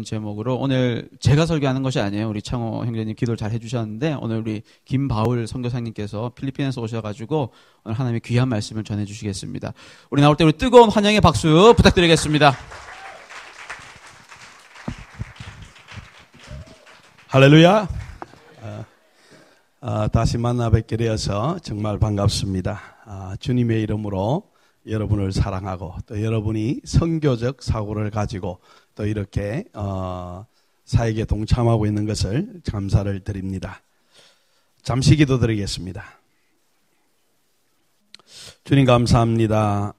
제목으로 오늘 제가 설교하는 것이 아니에요. 우리 창호 형제님 기도를 잘 해주셨는데 오늘 우리 김바울 선교사님께서 필리핀에서 오셔가지고 오늘 하나님의 귀한 말씀을 전해주시겠습니다. 우리 나올 때 우리 뜨거운 환영의 박수 부탁드리겠습니다. 할렐루야. 다시 만나 뵙게 되어서 정말 반갑습니다. 주님의 이름으로 여러분을 사랑하고 또 여러분이 선교적 사고를 가지고 또 이렇게 사역에 동참하고 있는 것을 감사를 드립니다. 잠시 기도드리겠습니다. 주님 감사합니다.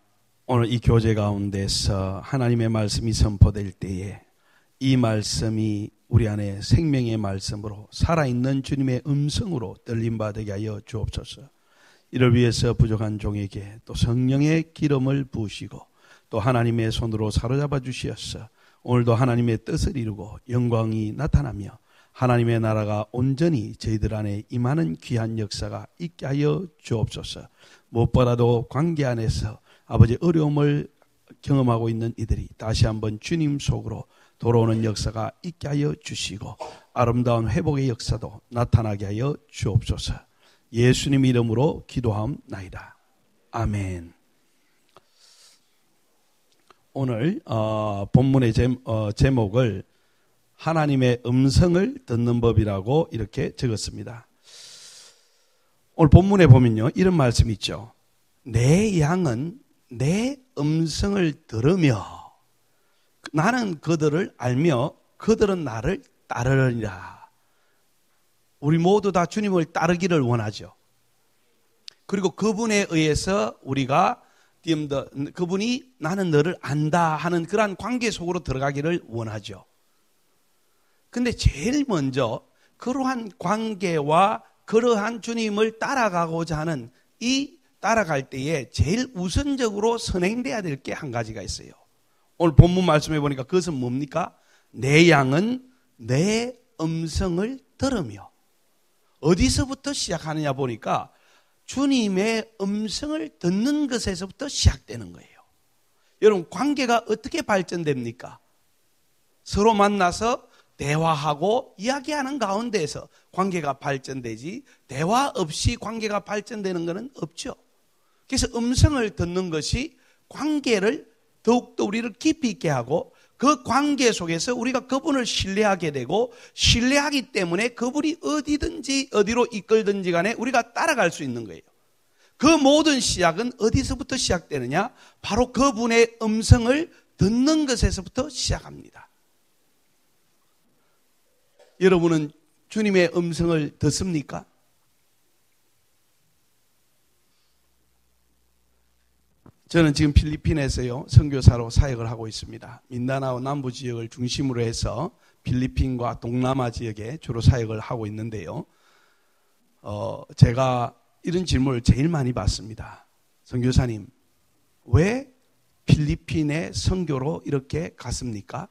오늘 이 교제 가운데서 하나님의 말씀이 선포될 때에 이 말씀이 우리 안에 생명의 말씀으로 살아있는 주님의 음성으로 들림받게 하여 주옵소서. 이를 위해서 부족한 종에게 또 성령의 기름을 부으시고 또 하나님의 손으로 사로잡아 주시었어. 오늘도 하나님의 뜻을 이루고 영광이 나타나며 하나님의 나라가 온전히 저희들 안에 임하는 귀한 역사가 있게 하여 주옵소서. 무엇보다도 관계 안에서 아버지 어려움을 경험하고 있는 이들이 다시 한번 주님 속으로 돌아오는 역사가 있게 하여 주시고 아름다운 회복의 역사도 나타나게 하여 주옵소서. 예수님 이름으로 기도하옵나이다. 아멘. 오늘 본문의 제목을 하나님의 음성을 듣는 법이라고 이렇게 적었습니다. 오늘 본문에 보면요, 이런 말씀이 있죠. 내 양은 내 음성을 들으며 나는 그들을 알며 그들은 나를 따르리라. 우리 모두 다 주님을 따르기를 원하죠. 그리고 그분에 의해서 우리가 그분이 나는 너를 안다 하는 그러한 관계 속으로 들어가기를 원하죠. 근데 제일 먼저 그러한 관계와 그러한 주님을 따라가고자 하는 이 따라갈 때에 제일 우선적으로 선행돼야 될 게 한 가지가 있어요. 오늘 본문 말씀해 보니까 그것은 뭡니까? 내 양은 내 음성을 들으며. 어디서부터 시작하느냐 보니까 주님의 음성을 듣는 것에서부터 시작되는 거예요. 여러분, 관계가 어떻게 발전됩니까? 서로 만나서 대화하고 이야기하는 가운데에서 관계가 발전되지 대화 없이 관계가 발전되는 것은 없죠. 그래서 음성을 듣는 것이 관계를 더욱더 우리를 깊이 있게 하고 그 관계 속에서 우리가 그분을 신뢰하게 되고 신뢰하기 때문에 그분이 어디든지 어디로 이끌든지 간에 우리가 따라갈 수 있는 거예요. 그 모든 시작은 어디서부터 시작되느냐? 바로 그분의 음성을 듣는 것에서부터 시작합니다. 여러분은 주님의 음성을 듣습니까? 저는 지금 필리핀에서요 선교사로 사역을 하고 있습니다. 민다나오 남부 지역을 중심으로 해서 필리핀과 동남아 지역에 주로 사역을 하고 있는데요. 제가 이런 질문을 제일 많이 받습니다. 선교사님, 왜 필리핀에 선교로 이렇게 갔습니까?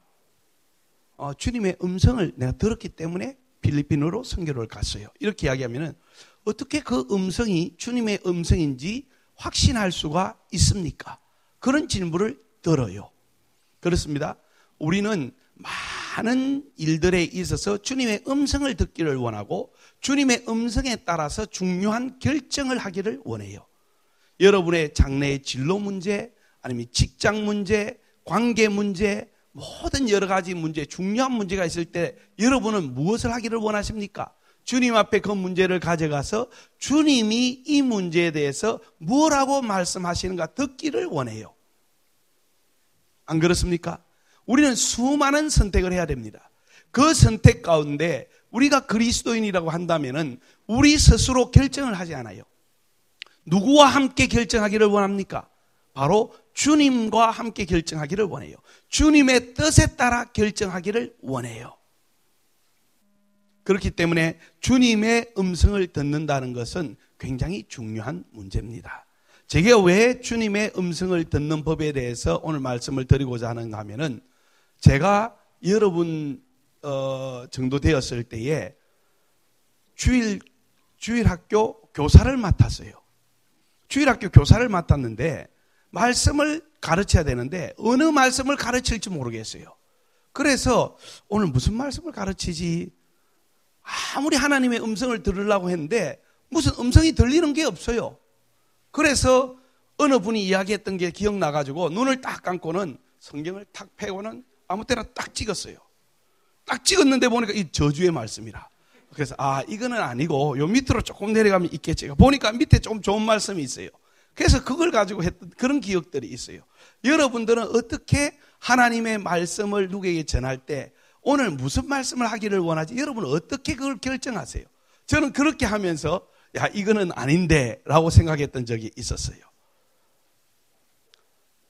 주님의 음성을 내가 들었기 때문에 필리핀으로 선교를 갔어요. 이렇게 이야기하면은 어떻게 그 음성이 주님의 음성인지 확신할 수가 있습니까? 그런 질문을 들어요. 그렇습니다. 우리는 많은 일들에 있어서 주님의 음성을 듣기를 원하고 주님의 음성에 따라서 중요한 결정을 하기를 원해요. 여러분의 장래의 진로 문제, 아니면 직장 문제, 관계 문제, 모든 여러 가지 문제, 중요한 문제가 있을 때 여러분은 무엇을 하기를 원하십니까? 주님 앞에 그 문제를 가져가서 주님이 이 문제에 대해서 뭐라고 말씀하시는가 듣기를 원해요. 안 그렇습니까? 우리는 수많은 선택을 해야 됩니다. 그 선택 가운데 우리가 그리스도인이라고 한다면은 우리 스스로 결정을 하지 않아요. 누구와 함께 결정하기를 원합니까? 바로 주님과 함께 결정하기를 원해요. 주님의 뜻에 따라 결정하기를 원해요. 그렇기 때문에 주님의 음성을 듣는다는 것은 굉장히 중요한 문제입니다. 제가 왜 주님의 음성을 듣는 법에 대해서 오늘 말씀을 드리고자 하는가 하면은 제가 여러분 정도 되었을 때에 주일학교 교사를 맡았어요. 주일학교 교사를 맡았는데 말씀을 가르쳐야 되는데 어느 말씀을 가르칠지 모르겠어요. 그래서 오늘 무슨 말씀을 가르치지? 아무리 하나님의 음성을 들으려고 했는데 무슨 음성이 들리는 게 없어요. 그래서 어느 분이 이야기했던 게 기억나가지고 눈을 딱 감고는 성경을 탁 펴고는 아무 때나 딱 찍었어요. 딱 찍었는데 보니까 이 저주의 말씀이라. 그래서 이거는 아니고 요 밑으로 조금 내려가면 있겠지. 보니까 밑에 좀 좋은 말씀이 있어요. 그래서 그걸 가지고 했던 그런 기억들이 있어요. 여러분들은 어떻게 하나님의 말씀을 누구에게 전할 때 오늘 무슨 말씀을 하기를 원하지? 여러분은 어떻게 그걸 결정하세요? 저는 그렇게 하면서 이거는 아닌데 라고 생각했던 적이 있었어요.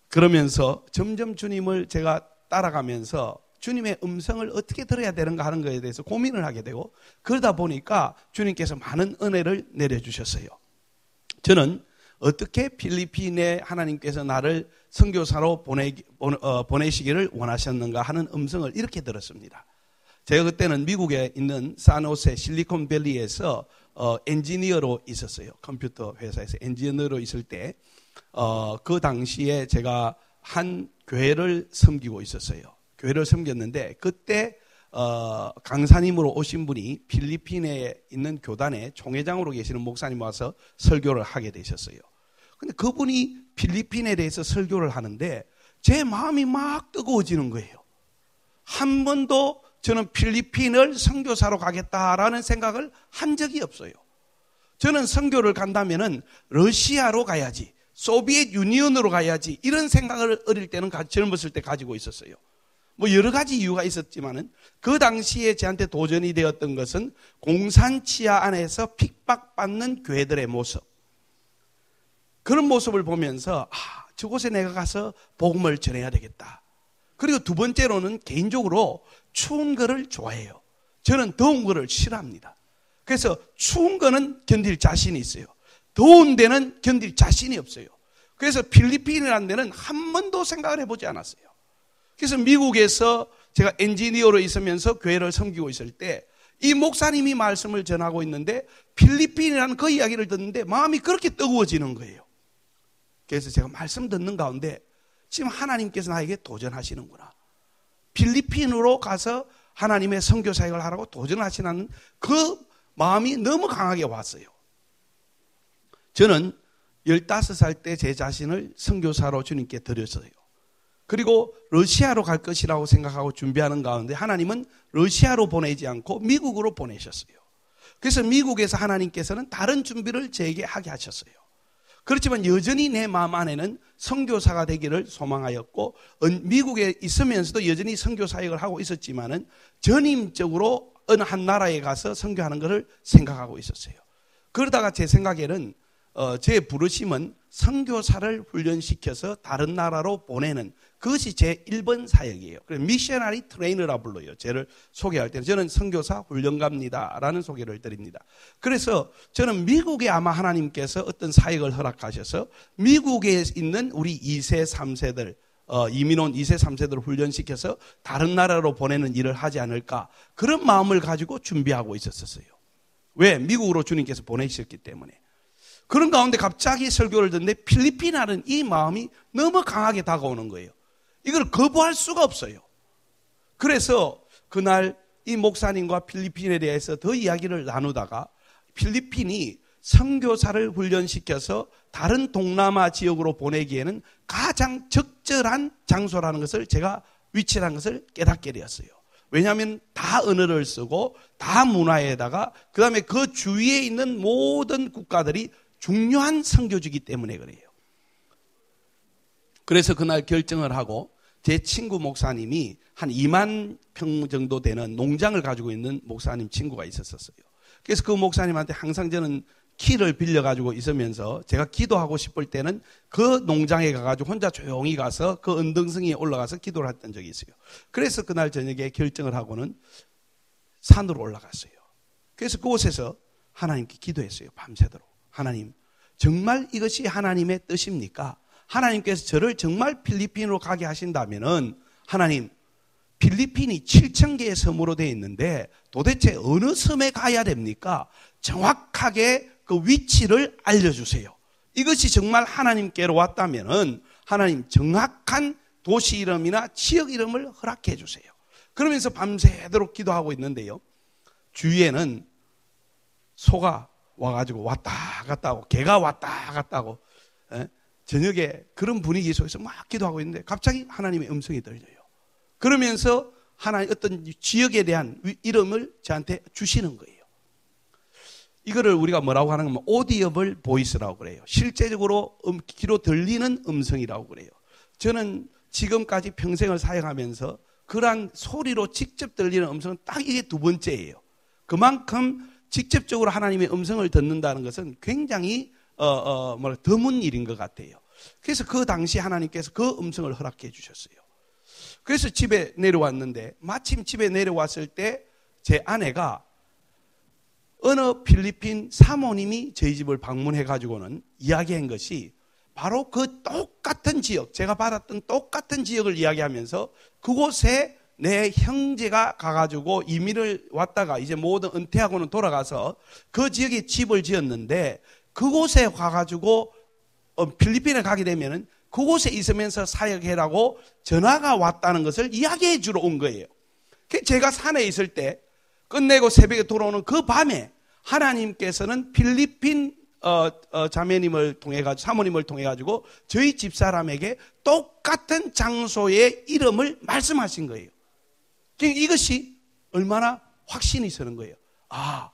그러면서 점점 주님을 제가 따라가면서 주님의 음성을 어떻게 들어야 되는가 하는 것에 대해서 고민을 하게 되고 그러다 보니까 주님께서 많은 은혜를 내려주셨어요. 저는 어떻게 필리핀에 하나님께서 나를 선교사로 보내시기를 원하셨는가 하는 음성을 이렇게 들었습니다. 제가 그때는 미국에 있는 산호세 실리콘밸리에서 엔지니어로 있었어요. 컴퓨터 회사에서 엔지니어로 있을 때 그 당시에 제가 한 교회를 섬기고 있었어요. 교회를 섬겼는데 그때 강사님으로 오신 분이 필리핀에 있는 교단의 총회장으로 계시는 목사님 와서 설교를 하게 되셨어요. 근데 그분이 필리핀에 대해서 설교를 하는데 제 마음이 막 뜨거워지는 거예요. 한 번도 저는 필리핀을 선교사로 가겠다라는 생각을 한 적이 없어요. 저는 선교를 간다면은 러시아로 가야지, 소비에트 유니언으로 가야지 이런 생각을 어릴 때는 젊었을 때 가지고 있었어요. 뭐 여러 가지 이유가 있었지만은 그 당시에 저한테 도전이 되었던 것은 공산치하 안에서 핍박받는 교회들의 모습. 그런 모습을 보면서 저곳에 내가 가서 복음을 전해야 되겠다. 그리고 두 번째로는 개인적으로 추운 거를 좋아해요. 저는 더운 거를 싫어합니다. 그래서 추운 거는 견딜 자신이 있어요. 더운 데는 견딜 자신이 없어요. 그래서 필리핀이라는 데는 한 번도 생각을 해보지 않았어요. 그래서 미국에서 제가 엔지니어로 있으면서 교회를 섬기고 있을 때 이 목사님이 말씀을 전하고 있는데 필리핀이라는 그 이야기를 듣는데 마음이 그렇게 뜨거워지는 거예요. 그래서 제가 말씀 듣는 가운데 지금 하나님께서 나에게 도전하시는구나. 필리핀으로 가서 하나님의 선교 사역을 하라고 도전하시는 그 마음이 너무 강하게 왔어요. 저는 15살 때 제 자신을 선교사로 주님께 드렸어요. 그리고 러시아로 갈 것이라고 생각하고 준비하는 가운데 하나님은 러시아로 보내지 않고 미국으로 보내셨어요. 그래서 미국에서 하나님께서는 다른 준비를 저에게 하게 하셨어요. 그렇지만 여전히 내 마음 안에는 선교사가 되기를 소망하였고 미국에 있으면서도 여전히 선교 사역을 하고 있었지만은 전임적으로 어느 한 나라에 가서 선교하는 것을 생각하고 있었어요. 그러다가 제 생각에는 제 부르심은 선교사를 훈련시켜서 다른 나라로 보내는 그것이 제 1번 사역이에요. 그래서 미셔너리 트레이너라 불러요. 저를 소개할 때는 저는 선교사 훈련가입니다라는 소개를 드립니다. 그래서 저는 미국에 아마 하나님께서 어떤 사역을 허락하셔서 미국에 있는 우리 2세, 3세들 이민 온 2세, 3세들을 훈련시켜서 다른 나라로 보내는 일을 하지 않을까 그런 마음을 가지고 준비하고 있었어요. 왜? 미국으로 주님께서 보내셨기 때문에. 그런 가운데 갑자기 설교를 듣는데 필리핀이라는 이 마음이 너무 강하게 다가오는 거예요. 이걸 거부할 수가 없어요. 그래서 그날 이 목사님과 필리핀에 대해서 더 이야기를 나누다가 필리핀이 선교사를 훈련시켜서 다른 동남아 지역으로 보내기에는 가장 적절한 장소라는 것을 제가 위치라는 것을 깨닫게 되었어요. 왜냐하면 다 언어를 쓰고 다 문화에다가 그 다음에 그 주위에 있는 모든 국가들이 중요한 선교지이기 때문에 그래요. 그래서 그날 결정을 하고 제 친구 목사님이 한 2만 평 정도 되는 농장을 가지고 있는 목사님 친구가 있었어요. 그래서 그 목사님한테 항상 저는 키를 빌려가지고 있으면서 제가 기도하고 싶을 때는 그 농장에 가가지고 혼자 조용히 가서 그 언등성이에 올라가서 기도를 했던 적이 있어요. 그래서 그날 저녁에 결정을 하고는 산으로 올라갔어요. 그래서 그곳에서 하나님께 기도했어요. 밤새도록. 하나님, 정말 이것이 하나님의 뜻입니까? 하나님께서 저를 정말 필리핀으로 가게 하신다면은 하나님, 필리핀이 7,000개의 섬으로 되어 있는데 도대체 어느 섬에 가야 됩니까? 정확하게 그 위치를 알려주세요. 이것이 정말 하나님께로 왔다면은 하나님 정확한 도시 이름이나 지역 이름을 허락해 주세요. 그러면서 밤새도록 기도하고 있는데요. 주위에는 소가 와가지고 왔다 갔다 하고 개가 왔다 갔다 하고 저녁에 그런 분위기 속에서 막 기도하고 있는데 갑자기 하나님의 음성이 들려요. 그러면서 하나님 어떤 지역에 대한 이름을 저한테 주시는 거예요. 이거를 우리가 뭐라고 하는 거면 오디어블 보이스라고 그래요. 실제적으로 귀로 들리는 음성이라고 그래요. 저는 지금까지 평생을 사역하면서 그러한 소리로 직접 들리는 음성은 딱 이게 두 번째예요. 그만큼 직접적으로 하나님의 음성을 듣는다는 것은 굉장히 드문 일인 것 같아요. 그래서 그 당시 하나님께서 그 음성을 허락해 주셨어요. 그래서 집에 내려왔는데 마침 집에 내려왔을 때 제 아내가 어느 필리핀 사모님이 저희 집을 방문해 가지고는 이야기한 것이 바로 그 똑같은 지역, 제가 받았던 똑같은 지역을 이야기하면서 그곳에 내 형제가 가가지고 이민을 왔다가 이제 모든 은퇴하고는 돌아가서 그 지역에 집을 지었는데 그곳에 가가지고 필리핀에 가게 되면은 그곳에 있으면서 사역해라고 전화가 왔다는 것을 이야기해 주러 온 거예요. 제가 산에 있을 때 끝내고 새벽에 돌아오는 그 밤에 하나님께서는 필리핀 자매님을 통해 가지고 사모님을 통해 가지고 저희 집사람에게 똑같은 장소의 이름을 말씀하신 거예요. 이것이 얼마나 확신이 서는 거예요. 아,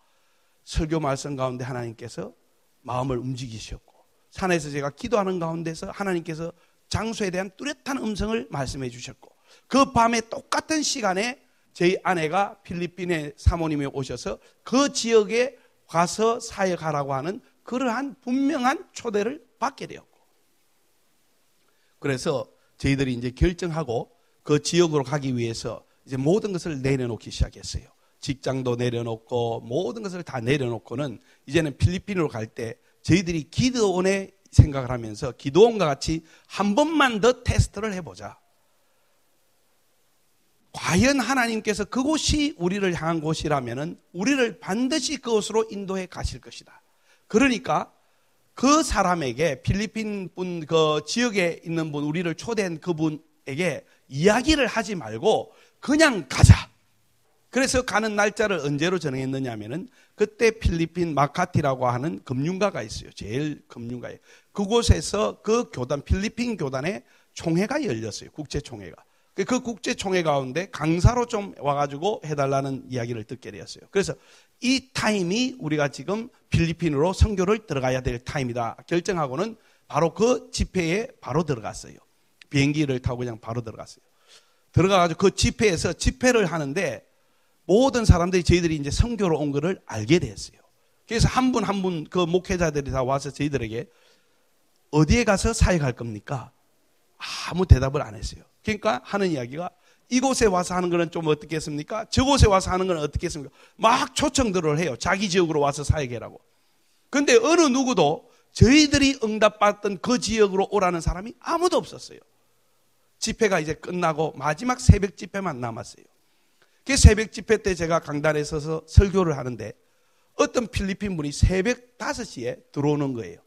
설교 말씀 가운데 하나님께서 마음을 움직이셨고 산에서 제가 기도하는 가운데서 하나님께서 장소에 대한 뚜렷한 음성을 말씀해 주셨고 그 밤에 똑같은 시간에 저희 아내가 필리핀의 사모님이 오셔서 그 지역에 가서 사역하라고 하는 그러한 분명한 초대를 받게 되었고 그래서 저희들이 이제 결정하고 그 지역으로 가기 위해서 이제 모든 것을 내려놓기 시작했어요. 직장도 내려놓고 모든 것을 다 내려놓고는 이제는 필리핀으로 갈 때 저희들이 기도원에 생각을 하면서 기도원과 같이 한 번만 더 테스트를 해보자. 과연 하나님께서 그곳이 우리를 향한 곳이라면은 우리를 반드시 그곳으로 인도해 가실 것이다. 그러니까 그 사람에게 필리핀 분 그 지역에 있는 분 우리를 초대한 그분에게 이야기를 하지 말고 그냥 가자. 그래서 가는 날짜를 언제로 정했느냐 하면은 그때 필리핀 마카티라고 하는 금융가가 있어요. 제일 금융가예요. 그곳에서 그 교단 필리핀 교단의 총회가 열렸어요. 국제총회가. 그 국제총회 가운데 강사로 좀 와가지고 해달라는 이야기를 듣게 되었어요. 그래서 이 타임이 우리가 지금 필리핀으로 선교를 들어가야 될 타임이다 결정하고는 바로 그 집회에 바로 들어갔어요. 비행기를 타고 그냥 바로 들어갔어요. 들어가가지고 그 집회에서 집회를 하는데 모든 사람들이 저희들이 이제 선교로 온 것을 알게 됐어요. 그래서 한 분 한 분 그 목회자들이 다 와서 저희들에게 어디에 가서 사역할 겁니까? 아무 대답을 안 했어요. 그러니까 하는 이야기가 이곳에 와서 하는 거는 좀 어떻겠습니까? 저곳에 와서 하는 거는 어떻겠습니까? 막 초청들을 해요. 자기 지역으로 와서 사역해라고. 그런데 어느 누구도 저희들이 응답받던 그 지역으로 오라는 사람이 아무도 없었어요. 집회가 이제 끝나고 마지막 새벽 집회만 남았어요. 그 새벽 집회 때 제가 강단에 서서 설교를 하는데 어떤 필리핀 분이 새벽 5시에 들어오는 거예요.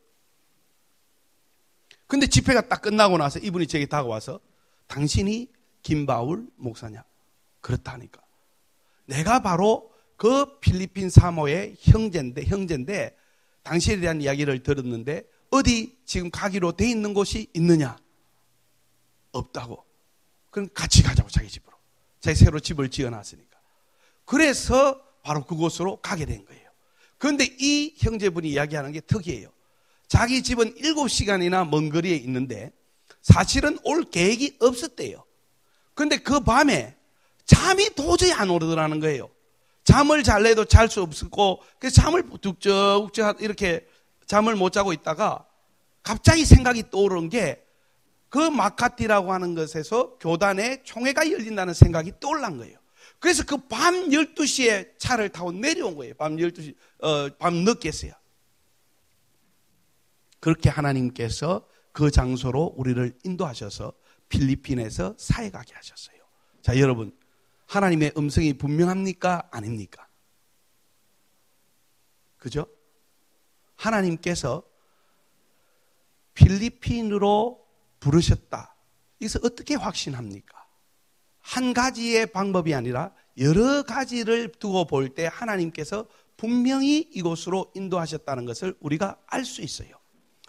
근데 집회가 딱 끝나고 나서 이분이 제게 다가와서 당신이 김바울 목사냐? 그렇다니까. 내가 바로 그 필리핀 사모의 형제인데 당신에 대한 이야기를 들었는데 어디 지금 가기로 돼 있는 곳이 있느냐? 없다고. 그럼 같이 가자고 자기 집으로. 자기 새로 집을 지어놨으니까. 그래서 바로 그곳으로 가게 된 거예요. 그런데 이 형제분이 이야기하는 게 특이해요. 자기 집은 7시간이나 먼 거리에 있는데 사실은 올 계획이 없었대요. 그런데 그 밤에 잠이 도저히 안 오르더라는 거예요. 잠을 잘래도 잘 수 없었고 그래서 잠을 욱적욱적 이렇게 잠을 못 자고 있다가 갑자기 생각이 떠오른 게 그 마카티라고 하는 것에서 교단의 총회가 열린다는 생각이 떠올란 거예요. 그래서 그 밤 12시에 차를 타고 내려온 거예요. 밤 12시, 밤 늦게서야. 그렇게 하나님께서 그 장소로 우리를 인도하셔서 필리핀에서 사역하게 하셨어요. 자, 여러분, 하나님의 음성이 분명합니까? 아닙니까? 그죠? 하나님께서 필리핀으로 부르셨다. 이것을 어떻게 확신합니까? 한 가지의 방법이 아니라 여러 가지를 두고 볼 때 하나님께서 분명히 이곳으로 인도하셨다는 것을 우리가 알 수 있어요.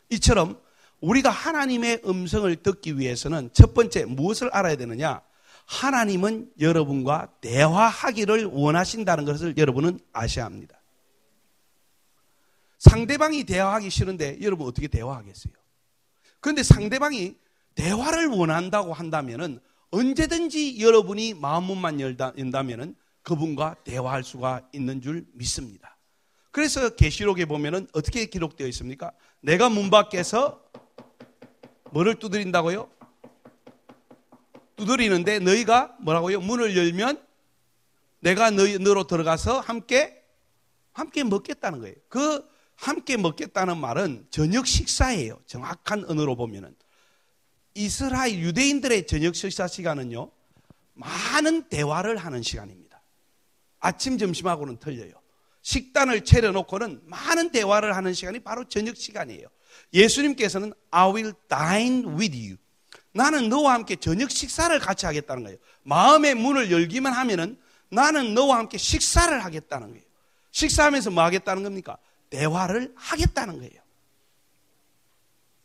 이처럼 우리가 하나님의 음성을 듣기 위해서는 첫 번째 무엇을 알아야 되느냐? 하나님은 여러분과 대화하기를 원하신다는 것을 여러분은 아셔야 합니다. 상대방이 대화하기 싫은데 여러분 어떻게 대화하겠어요? 그런데 상대방이 대화를 원한다고 한다면은 언제든지 여러분이 마음문만 연다면은 그분과 대화할 수가 있는 줄 믿습니다. 그래서 계시록에 보면은 어떻게 기록되어 있습니까? 내가 문 밖에서 뭐를 두드린다고요? 두드리는데 너희가 뭐라고요? 문을 열면 내가 너로 들어가서 함께 먹겠다는 거예요. 그 함께 먹겠다는 말은 저녁 식사예요. 정확한 언어로 보면은. 이스라엘 유대인들의 저녁 식사 시간은요, 많은 대화를 하는 시간입니다. 아침, 점심하고는 틀려요. 식단을 차려놓고는 많은 대화를 하는 시간이 바로 저녁 시간이에요. 예수님께서는 I will dine with you. 나는 너와 함께 저녁 식사를 같이 하겠다는 거예요. 마음의 문을 열기만 하면은 나는 너와 함께 식사를 하겠다는 거예요. 식사하면서 뭐 하겠다는 겁니까? 대화를 하겠다는 거예요.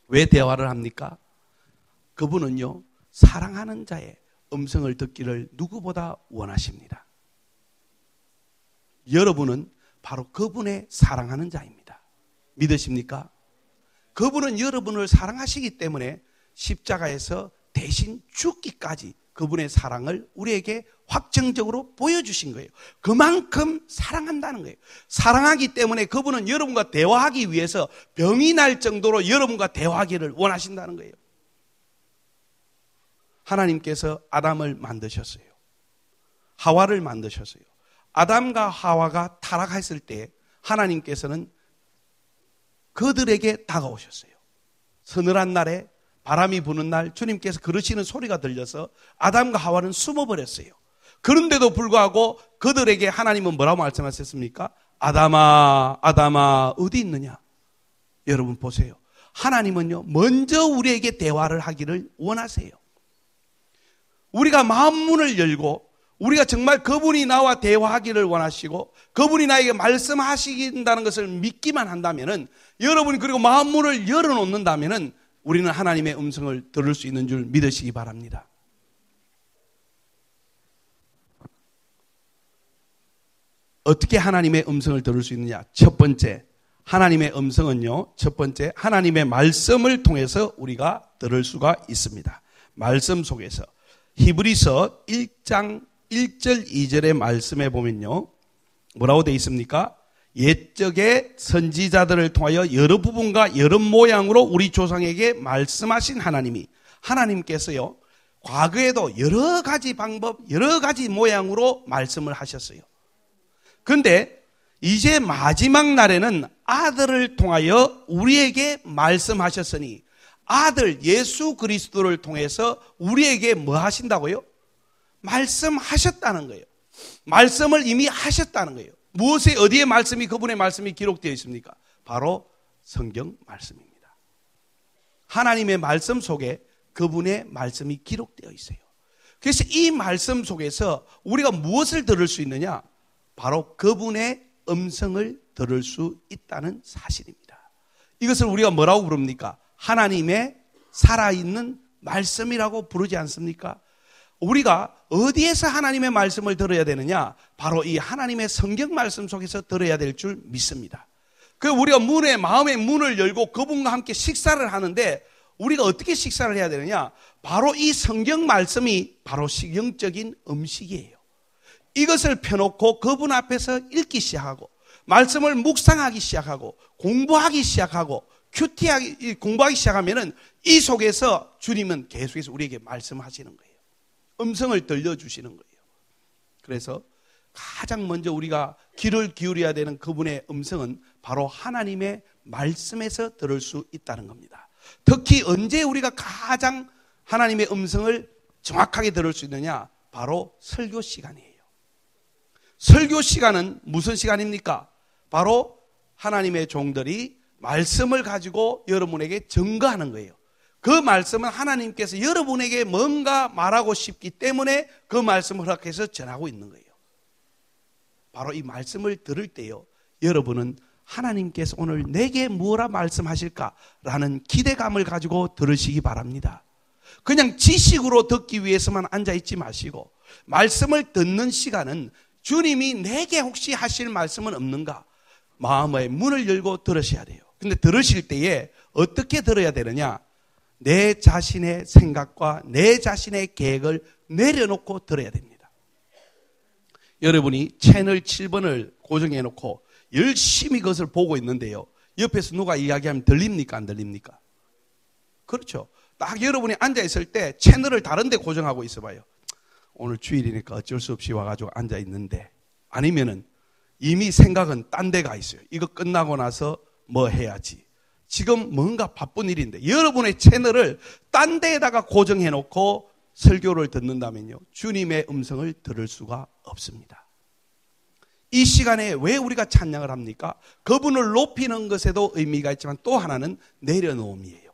왜 대화를 합니까? 그분은요, 사랑하는 자의 음성을 듣기를 누구보다 원하십니다. 여러분은 바로 그분의 사랑하는 자입니다. 믿으십니까? 그분은 여러분을 사랑하시기 때문에 십자가에서 대신 죽기까지 그분의 사랑을 우리에게 확정적으로 보여주신 거예요. 그만큼 사랑한다는 거예요. 사랑하기 때문에 그분은 여러분과 대화하기 위해서 병이 날 정도로 여러분과 대화하기를 원하신다는 거예요. 하나님께서 아담을 만드셨어요. 하와를 만드셨어요. 아담과 하와가 타락했을 때 하나님께서는 그들에게 다가오셨어요. 서늘한 날에 바람이 부는 날 주님께서 그러시는 소리가 들려서 아담과 하와는 숨어버렸어요. 그런데도 불구하고 그들에게 하나님은 뭐라고 말씀하셨습니까? 아담아, 아담아, 어디 있느냐? 여러분 보세요. 하나님은요, 먼저 우리에게 대화를 하기를 원하세요. 우리가 마음문을 열고 우리가 정말 그분이 나와 대화하기를 원하시고 그분이 나에게 말씀하신다는 것을 믿기만 한다면은, 여러분이 그리고 마음문을 열어놓는다면은 우리는 하나님의 음성을 들을 수 있는 줄 믿으시기 바랍니다. 어떻게 하나님의 음성을 들을 수 있느냐? 첫 번째, 하나님의 음성은요, 첫 번째, 하나님의 말씀을 통해서 우리가 들을 수가 있습니다. 말씀 속에서. 히브리서 1장 1절 2절의 말씀에 보면요, 뭐라고 되어 있습니까? 옛적의 선지자들을 통하여 여러 부분과 여러 모양으로 우리 조상에게 말씀하신 하나님께서요, 과거에도 여러 가지 방법, 여러 가지 모양으로 말씀을 하셨어요. 그런데 이제 마지막 날에는 아들을 통하여 우리에게 말씀하셨으니, 아들 예수 그리스도를 통해서 우리에게 뭐 하신다고요? 말씀하셨다는 거예요. 말씀을 이미 하셨다는 거예요. 무엇에, 어디에 말씀이, 그분의 말씀이 기록되어 있습니까? 바로 성경 말씀입니다. 하나님의 말씀 속에 그분의 말씀이 기록되어 있어요. 그래서 이 말씀 속에서 우리가 무엇을 들을 수 있느냐? 바로 그분의 음성을 들을 수 있다는 사실입니다. 이것을 우리가 뭐라고 부릅니까? 하나님의 살아있는 말씀이라고 부르지 않습니까? 우리가 어디에서 하나님의 말씀을 들어야 되느냐? 바로 이 하나님의 성경 말씀 속에서 들어야 될 줄 믿습니다. 그 우리가 마음의 문을 열고 그분과 함께 식사를 하는데, 우리가 어떻게 식사를 해야 되느냐? 바로 이 성경 말씀이 바로 영적인 음식이에요. 이것을 펴놓고 그분 앞에서 읽기 시작하고, 말씀을 묵상하기 시작하고, 공부하기 시작하고, 공부하기 시작하면은 이 속에서 주님은 계속해서 우리에게 말씀하시는 거예요. 음성을 들려주시는 거예요. 그래서 가장 먼저 우리가 귀를 기울여야 되는 그분의 음성은 바로 하나님의 말씀에서 들을 수 있다는 겁니다. 특히 언제 우리가 가장 하나님의 음성을 정확하게 들을 수 있느냐? 바로 설교 시간이에요. 설교 시간은 무슨 시간입니까? 바로 하나님의 종들이 말씀을 가지고 여러분에게 증거하는 거예요. 그 말씀은 하나님께서 여러분에게 뭔가 말하고 싶기 때문에 그 말씀을 허락해서 전하고 있는 거예요. 바로 이 말씀을 들을 때요, 여러분은 하나님께서 오늘 내게 뭐라 말씀하실까라는 기대감을 가지고 들으시기 바랍니다. 그냥 지식으로 듣기 위해서만 앉아있지 마시고, 말씀을 듣는 시간은 주님이 내게 혹시 하실 말씀은 없는가? 마음의 문을 열고 들으셔야 돼요. 근데 들으실 때에 어떻게 들어야 되느냐? 내 자신의 생각과 내 자신의 계획을 내려놓고 들어야 됩니다. 여러분이 채널 7번을 고정해 놓고 열심히 그것을 보고 있는데요, 옆에서 누가 이야기하면 들립니까? 안 들립니까? 그렇죠. 딱 여러분이 앉아있을 때 채널을 다른 데 고정하고 있어봐요. 오늘 주일이니까 어쩔 수 없이 와가지고 앉아있는데, 아니면은 이미 생각은 딴 데 가 있어요. 이거 끝나고 나서 뭐 해야지. 지금 뭔가 바쁜 일인데 여러분의 채널을 딴 데에다가 고정해 놓고 설교를 듣는다면요, 주님의 음성을 들을 수가 없습니다. 이 시간에 왜 우리가 찬양을 합니까? 그분을 높이는 것에도 의미가 있지만 또 하나는 내려놓음이에요.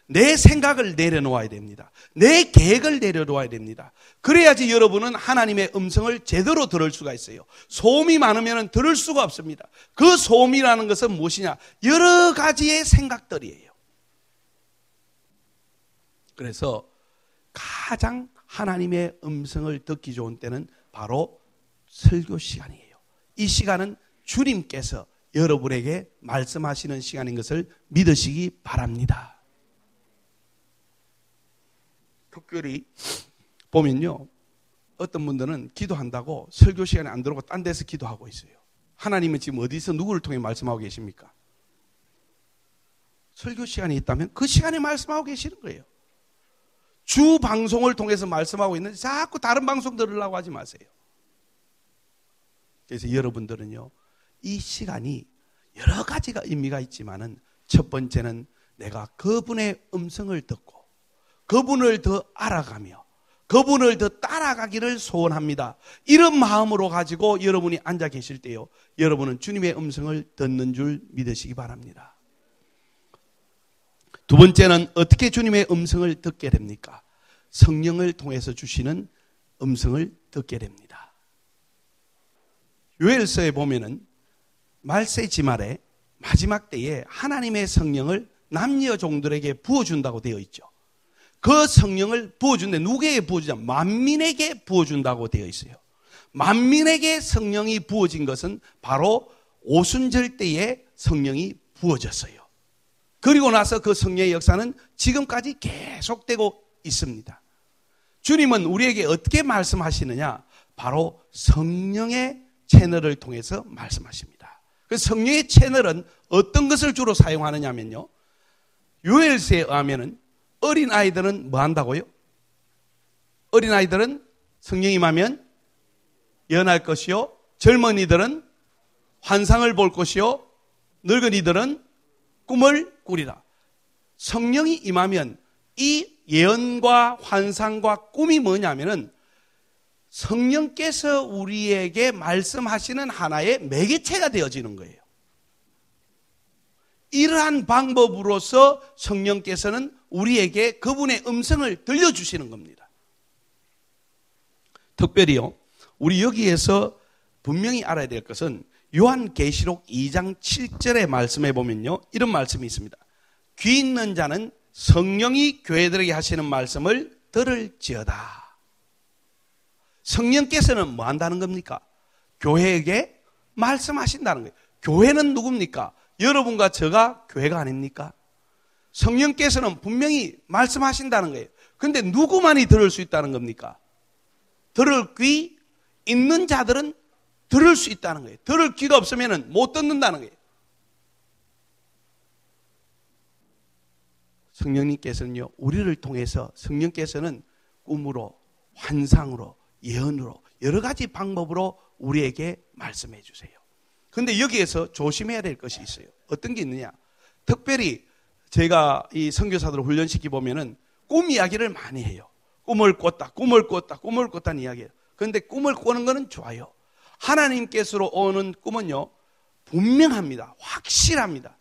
내 생각을 내려놓아야 됩니다. 내 계획을 내려놓아야 됩니다. 그래야지 여러분은 하나님의 음성을 제대로 들을 수가 있어요. 소음이 많으면 들을 수가 없습니다. 그 소음이라는 것은 무엇이냐? 여러 가지의 생각들이에요. 그래서 가장 하나님의 음성을 듣기 좋은 때는 바로 설교 시간이에요. 이 시간은 주님께서 여러분에게 말씀하시는 시간인 것을 믿으시기 바랍니다. 특별히 보면요, 어떤 분들은 기도한다고 설교 시간에 안 들어오고 딴 데서 기도하고 있어요. 하나님은 지금 어디서 누구를 통해 말씀하고 계십니까? 설교 시간이 있다면 그 시간에 말씀하고 계시는 거예요. 주 방송을 통해서 말씀하고 있는데 자꾸 다른 방송 들으려고 하지 마세요. 그래서 여러분들은요, 이 시간이 여러 가지가 의미가 있지만은 첫 번째는 내가 그분의 음성을 듣고 그분을 더 알아가며 그분을 더 따라가기를 소원합니다. 이런 마음으로 가지고 여러분이 앉아 계실 때요, 여러분은 주님의 음성을 듣는 줄 믿으시기 바랍니다. 두 번째는 어떻게 주님의 음성을 듣게 됩니까? 성령을 통해서 주시는 음성을 듣게 됩니다. 요엘서에 보면은 말세지 말에 마지막 때에 하나님의 성령을 남녀 종들에게 부어준다고 되어 있죠. 그 성령을 부어준데 누구에게 부어주냐? 만민에게 부어준다고 되어 있어요. 만민에게 성령이 부어진 것은 바로 오순절 때에 성령이 부어졌어요. 그리고 나서 그 성령의 역사는 지금까지 계속되고 있습니다. 주님은 우리에게 어떻게 말씀하시느냐? 바로 성령의 채널을 통해서 말씀하십니다. 그래서 성령의 채널은 어떤 것을 주로 사용하느냐면요, 요엘서에 의하면은 어린아이들은 뭐 한다고요? 어린아이들은 성령이 임하면 예언할 것이요, 젊은이들은 환상을 볼 것이요, 늙은이들은 꿈을 꾸리라. 성령이 임하면 이 예언과 환상과 꿈이 뭐냐면은 성령께서 우리에게 말씀하시는 하나의 매개체가 되어지는 거예요. 이러한 방법으로서 성령께서는 우리에게 그분의 음성을 들려주시는 겁니다. 특별히요, 우리 여기에서 분명히 알아야 될 것은 요한계시록 2장 7절의 말씀에 보면요, 이런 말씀이 있습니다. 귀 있는 자는 성령이 교회들에게 하시는 말씀을 들을지어다. 성령께서는 뭐 한다는 겁니까? 교회에게 말씀하신다는 거예요. 교회는 누굽니까? 여러분과 저가 교회가 아닙니까? 성령께서는 분명히 말씀하신다는 거예요. 그런데 누구만이 들을 수 있다는 겁니까? 들을 귀 있는 자들은 들을 수 있다는 거예요. 들을 귀가 없으면 못 듣는다는 거예요. 성령님께서는요, 우리를 통해서 성령께서는 꿈으로, 환상으로, 예언으로 여러 가지 방법으로 우리에게 말씀해 주세요. 그런데 여기에서 조심해야 될 것이 있어요. 어떤 게 있느냐? 특별히 제가 이 선교사들을 훈련시키 보면은 꿈 이야기를 많이 해요. 꿈을 꿨다, 꿈을 꿨다, 꿈을 꿨다는 이야기예요. 그런데 꿈을 꾸는 거는 좋아요. 하나님께서로 오는 꿈은요, 분명합니다. 확실합니다.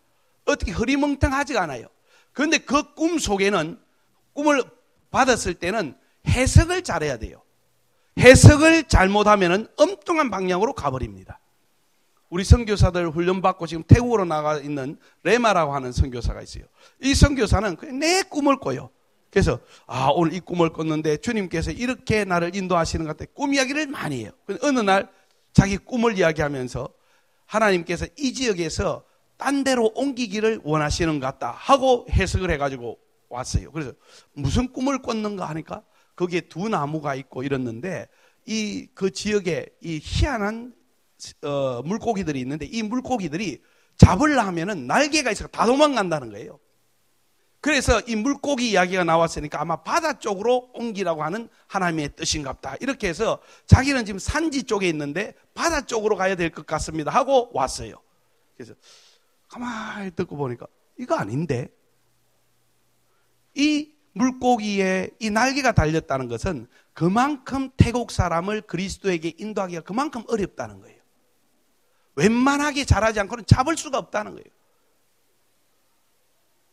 어떻게 흐리멍텅하지가 않아요. 그런데 그 꿈 속에는 꿈을 받았을 때는 해석을 잘해야 돼요. 해석을 잘못하면 엉뚱한 방향으로 가버립니다. 우리 선교사들 훈련받고 지금 태국으로 나가 있는 레마라고 하는 선교사가 있어요. 이 선교사는 그냥 내 꿈을 꿔요. 그래서 오늘 이 꿈을 꿨는데 주님께서 이렇게 나를 인도하시는 것 같아. 꿈 이야기를 많이 해요. 어느 날 자기 꿈을 이야기하면서 하나님께서 이 지역에서 딴 데로 옮기기를 원하시는 것 같다 하고 해석을 해가지고 왔어요. 그래서 무슨 꿈을 꿨는가 하니까 거기에 두 나무가 있고 이랬는데 그 지역에 이 희한한 물고기들이 있는데 이 물고기들이 잡으려 하면은 날개가 있어서 다 도망간다는 거예요. 그래서 이 물고기 이야기가 나왔으니까 아마 바다 쪽으로 옮기라고 하는 하나님의 뜻인갑다. 이렇게 해서 자기는 지금 산지 쪽에 있는데 바다 쪽으로 가야 될 것 같습니다 하고 왔어요. 그래서 가만히 듣고 보니까 이거 아닌데, 이 물고기에 이 날개가 달렸다는 것은 그만큼 태국 사람을 그리스도에게 인도하기가 그만큼 어렵다는 거예요. 웬만하게 잘하지 않고는 잡을 수가 없다는 거예요.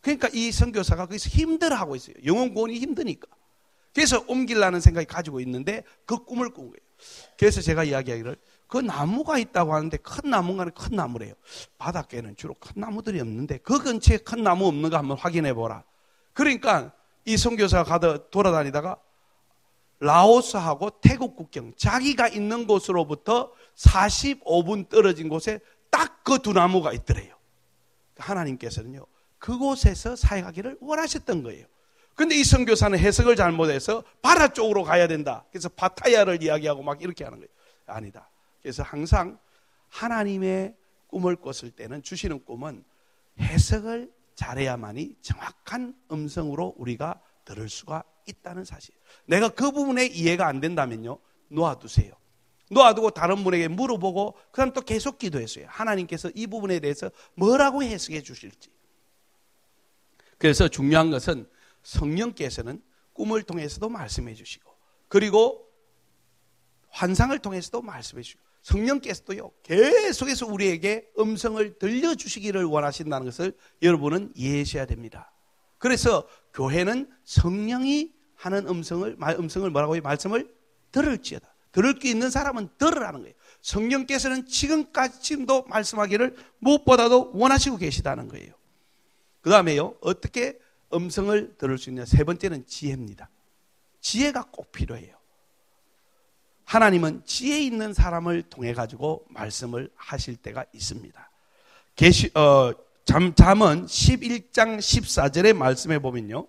그러니까 이 선교사가 거기서 힘들어하고 있어요. 영혼 구원이 힘드니까. 그래서 옮기려는 생각이 가지고 있는데 그 꿈을 꾼 거예요. 그래서 제가 이야기하기를 그 나무가 있다고 하는데 큰 나무가 큰 나무래요. 바닷가에는 주로 큰 나무들이 없는데 그 근처에 큰 나무 없는 거 한번 확인해 보라. 그러니까 이 선교사가 돌아다니다가 라오스하고 태국 국경, 자기가 있는 곳으로부터 45분 떨어진 곳에 딱 그 두 나무가 있더래요. 하나님께서는요, 그곳에서 사역하기를 원하셨던 거예요. 근데 이 선교사는 해석을 잘못해서 바다 쪽으로 가야 된다. 그래서 파타야를 이야기하고 막 이렇게 하는 거예요. 아니다. 그래서 항상 하나님의 꿈을 꿨을 때는, 주시는 꿈은 해석을 잘해야만이 정확한 음성으로 우리가 들을 수가 있다는 사실. 내가 그 부분에 이해가 안 된다면요, 놓아두세요. 놓아두고 다른 분에게 물어보고 그 다음 또 계속 기도했어요. 하나님께서 이 부분에 대해서 뭐라고 해석해 주실지. 그래서 중요한 것은 성령께서는 꿈을 통해서도 말씀해 주시고, 그리고 환상을 통해서도 말씀해 주시고, 성령께서도요 계속해서 우리에게 음성을 들려주시기를 원하신다는 것을 여러분은 이해하셔야 됩니다. 그래서 교회는 성령이 하는 음성을 뭐라고요? 말씀을 들을지어다. 들을 게 있는 사람은 들으라는 거예요. 성령께서는 지금도 말씀하기를 무엇보다도 원하시고 계시다는 거예요. 그 다음에요, 어떻게 음성을 들을 수 있냐? 세 번째는 지혜입니다. 지혜가 꼭 필요해요. 하나님은 지혜 있는 사람을 통해 가지고 말씀을 하실 때가 있습니다. 잠언 11장 14절의 말씀에 보면요,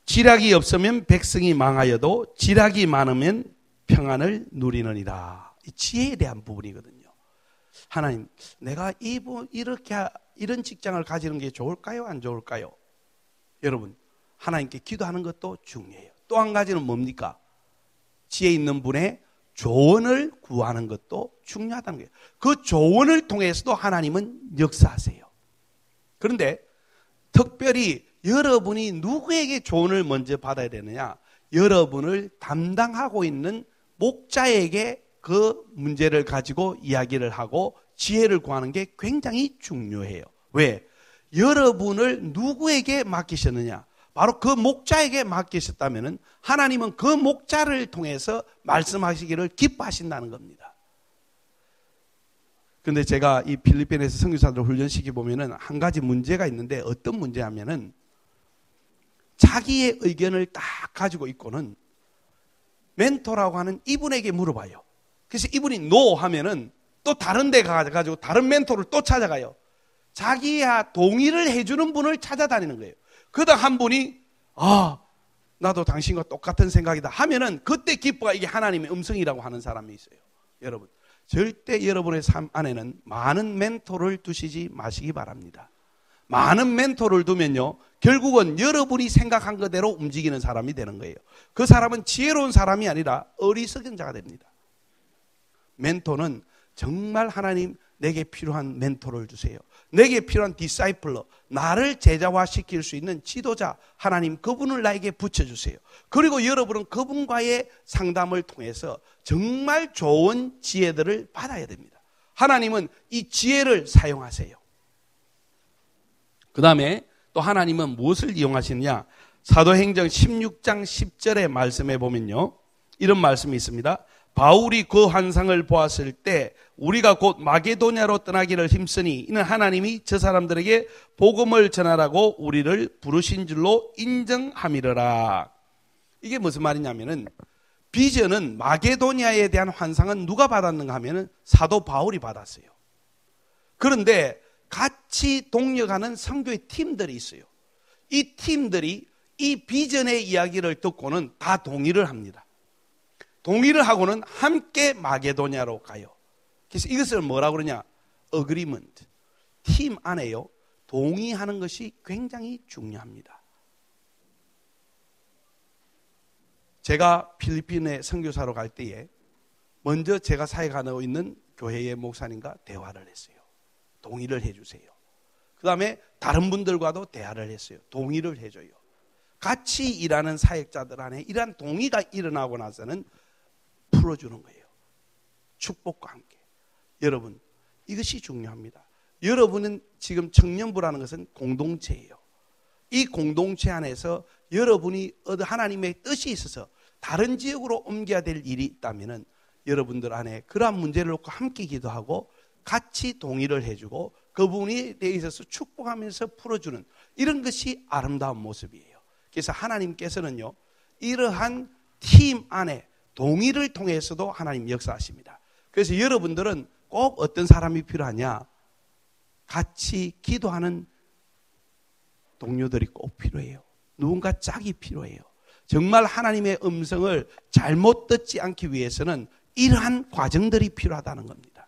지략이 없으면 백성이 망하여도 지략이 많으면 평안을 누리느니라. 이 지혜에 대한 부분이거든요. 하나님, 내가 이런 직장을 가지는 게 좋을까요? 안 좋을까요? 여러분, 하나님께 기도하는 것도 중요해요. 또 한 가지는 뭡니까? 지혜 있는 분의 조언을 구하는 것도 중요하다는 거예요. 그 조언을 통해서도 하나님은 역사하세요. 그런데 특별히 여러분이 누구에게 조언을 먼저 받아야 되느냐? 여러분을 담당하고 있는 목자에게 그 문제를 가지고 이야기를 하고 지혜를 구하는 게 굉장히 중요해요. 왜? 여러분을 누구에게 맡기셨느냐? 바로 그 목자에게 맡기셨다면 하나님은 그 목자를 통해서 말씀하시기를 기뻐하신다는 겁니다. 그런데 제가 이 필리핀에서 선교사들 훈련시켜 보면은 한 가지 문제가 있는데, 어떤 문제냐면은 자기의 의견을 딱 가지고 있고는 멘토라고 하는 이분에게 물어봐요. 그래서 이분이 노 하면은 또 다른 데 가가지고 다른 멘토를 또 찾아가요. 자기야 동의를 해주는 분을 찾아다니는 거예요. 그러다 한 분이 나도 당신과 똑같은 생각이다 하면은 그때 기뻐가 이게 하나님의 음성이라고 하는 사람이 있어요. 여러분, 절대 여러분의 삶 안에는 많은 멘토를 두시지 마시기 바랍니다. 많은 멘토를 두면요, 결국은 여러분이 생각한 그대로 움직이는 사람이 되는 거예요. 그 사람은 지혜로운 사람이 아니라 어리석은 자가 됩니다. 멘토는 정말 하나님, 내게 필요한 멘토를 주세요. 내게 필요한 디사이플러, 나를 제자화시킬 수 있는 지도자, 하나님 그분을 나에게 붙여주세요. 그리고 여러분은 그분과의 상담을 통해서 정말 좋은 지혜들을 받아야 됩니다. 하나님은 이 지혜를 사용하세요. 그 다음에 또 하나님은 무엇을 이용하시느냐? 사도행전 16장 10절의 말씀에 보면요, 이런 말씀이 있습니다. 바울이 그 환상을 보았을 때 우리가 곧 마게도냐로 떠나기를 힘쓰니 이는 하나님이 저 사람들에게 복음을 전하라고 우리를 부르신 줄로 인정함이러라. 이게 무슨 말이냐면은, 비전은 마게도냐에 대한 환상은 누가 받았는가 하면은 사도 바울이 받았어요. 그런데 같이 동력하는 선교의 팀들이 있어요. 이 팀들이 이 비전의 이야기를 듣고는 다 동의를 합니다. 동의를 하고는 함께 마게도냐로 가요. 그래서 이것을 뭐라고 그러냐? 어그리먼트. 팀 안에요, 동의하는 것이 굉장히 중요합니다. 제가 필리핀에 선교사로 갈 때에 먼저 제가 사역하고 있는 교회의 목사님과 대화를 했어요. 동의를 해주세요. 그 다음에 다른 분들과도 대화를 했어요. 동의를 해줘요. 같이 일하는 사역자들 안에 이러한 동의가 일어나고 나서는 풀어주는 거예요. 축복과 함께. 여러분, 이것이 중요합니다. 여러분은 지금 청년부라는 것은 공동체예요. 이 공동체 안에서 여러분이 하나님의 뜻이 있어서 다른 지역으로 옮겨야 될 일이 있다면 여러분들 안에 그러한 문제를 놓고 함께 기도하고 같이 동의를 해주고 그 부분에 대해서 축복하면서 풀어주는 이런 것이 아름다운 모습이에요. 그래서 하나님께서는요, 이러한 팀 안에 동의를 통해서도 하나님 역사하십니다. 그래서 여러분들은 꼭 어떤 사람이 필요하냐? 같이 기도하는 동료들이 꼭 필요해요. 누군가 짝이 필요해요. 정말 하나님의 음성을 잘못 듣지 않기 위해서는 이러한 과정들이 필요하다는 겁니다.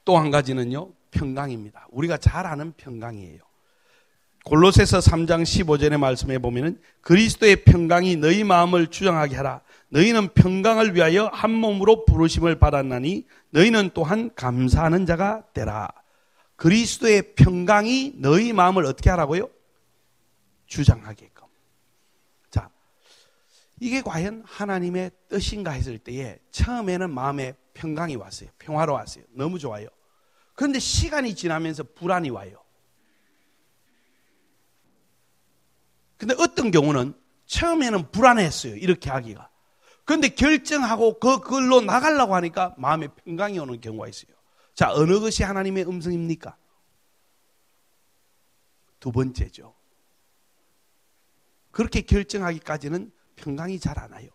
또 한 가지는요, 평강입니다. 우리가 잘 아는 평강이에요. 골로새서 3장 15절의 말씀에 보면은 그리스도의 평강이 너희 마음을 주장하게 하라. 너희는 평강을 위하여 한 몸으로 부르심을 받았나니 너희는 또한 감사하는 자가 되라. 그리스도의 평강이 너희 마음을 어떻게 하라고요? 주장하게끔. 자, 이게 과연 하나님의 뜻인가 했을 때에 처음에는 마음에 평강이 왔어요. 평화로 왔어요. 너무 좋아요. 그런데 시간이 지나면서 불안이 와요. 근데 어떤 경우는 처음에는 불안했어요. 이렇게 하기가. 그런데 결정하고 그걸로 나가려고 하니까 마음에 평강이 오는 경우가 있어요. 자, 어느 것이 하나님의 음성입니까? 두 번째죠. 그렇게 결정하기까지는 평강이 잘 안 와요.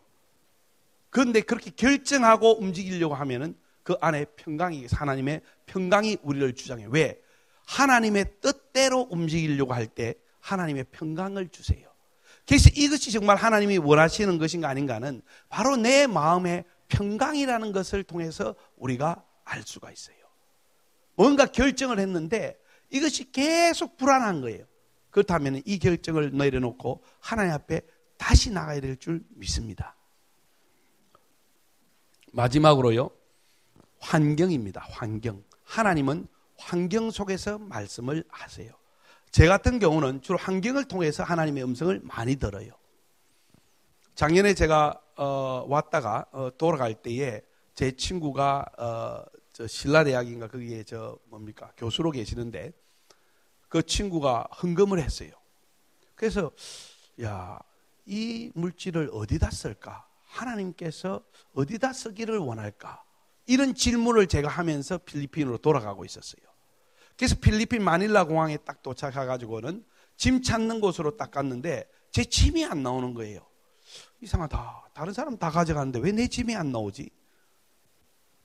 그런데 그렇게 결정하고 움직이려고 하면은 그 안에 평강이, 하나님의 평강이 우리를 주장해요. 왜? 하나님의 뜻대로 움직이려고 할 때 하나님의 평강을 주세요. 그래서 이것이 정말 하나님이 원하시는 것인가 아닌가는 바로 내 마음의 평강이라는 것을 통해서 우리가 알 수가 있어요. 뭔가 결정을 했는데 이것이 계속 불안한 거예요. 그렇다면 이 결정을 내려놓고 하나님 앞에 다시 나가야 될 줄 믿습니다. 마지막으로요, 환경입니다. 환경. 하나님은 환경 속에서 말씀을 하세요. 제 같은 경우는 주로 환경을 통해서 하나님의 음성을 많이 들어요. 작년에 제가 왔다가 돌아갈 때에 제 친구가 신라대학인가 거기에 교수로 계시는데 그 친구가 헌금을 했어요. 그래서 이 물질을 어디다 쓸까? 하나님께서 어디다 쓰기를 원할까? 이런 질문을 제가 하면서 필리핀으로 돌아가고 있었어요. 그래서 필리핀 마닐라 공항에 딱 도착해가지고는 짐 찾는 곳으로 딱 갔는데 제 짐이 안 나오는 거예요. 이상하다. 다른 사람 다 가져가는데 왜 내 짐이 안 나오지?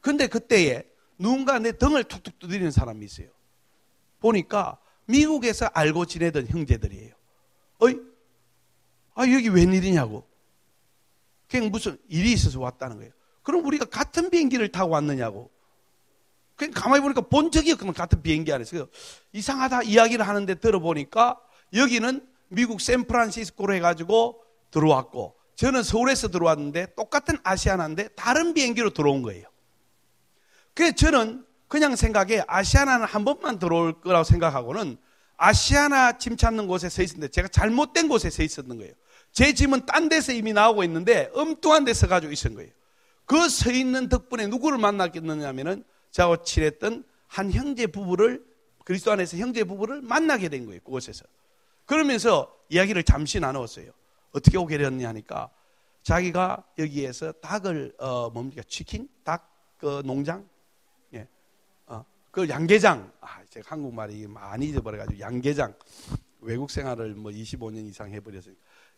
근데 그때에 누군가 내 등을 툭툭 두드리는 사람이 있어요. 보니까 미국에서 알고 지내던 형제들이에요. 여기 웬일이냐고. 그냥 무슨 일이 있어서 왔다는 거예요. 그럼 우리가 같은 비행기를 타고 왔느냐고. 그냥 가만히 보니까 본 적이 없구만, 같은 비행기 안에서. 이상하다 이야기를 하는데 들어보니까 여기는 미국 샌프란시스코로 해가지고 들어왔고 저는 서울에서 들어왔는데 똑같은 아시아나인데 다른 비행기로 들어온 거예요. 그래서 저는 그냥 생각에 아시아나는 한 번만 들어올 거라고 생각하고는 아시아나 짐 찾는 곳에 서 있었는데 제가 잘못된 곳에 서 있었던 거예요. 제 짐은 딴 데서 이미 나오고 있는데 엉뚱한 데 서가지고 있은 거예요. 그 서 있는 덕분에 누구를 만났겠느냐면은 저하고 친했던 한 형제 부부를 그리스도 안에서 형제 부부를 만나게 된 거예요. 그곳에서. 그러면서 이야기를 잠시 나누었어요. 어떻게 오게 되었냐 하니까 자기가 여기에서 닭을 뭡니까? 치킨? 닭 그 농장? 예. 그 양계장. 제가 한국말이 많이 잊어버려가지고 양계장. 외국 생활을 뭐 25년 이상 해버렸어요.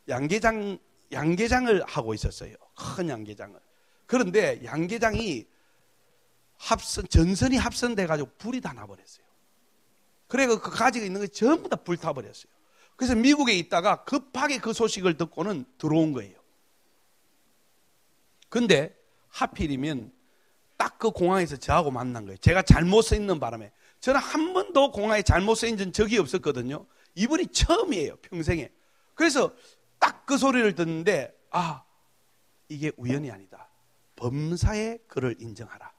양계장을 하고 있었어요. 큰 양계장을. 그런데 양계장이 전선이 합선돼가지고 불이 다 나버렸어요. 그래서 그 가지고 있는 게 전부 다 불타버렸어요. 그래서 미국에 있다가 급하게 그 소식을 듣고는 들어온 거예요. 근데 하필이면 딱 그 공항에서 저하고 만난 거예요. 제가 잘못 서 있는 바람에. 저는 한 번도 공항에 잘못 서 있는 적이 없었거든요. 이번이 처음이에요, 평생에. 그래서 딱 그 소리를 듣는데 이게 우연이 아니다. 범사에 그를 인정하라.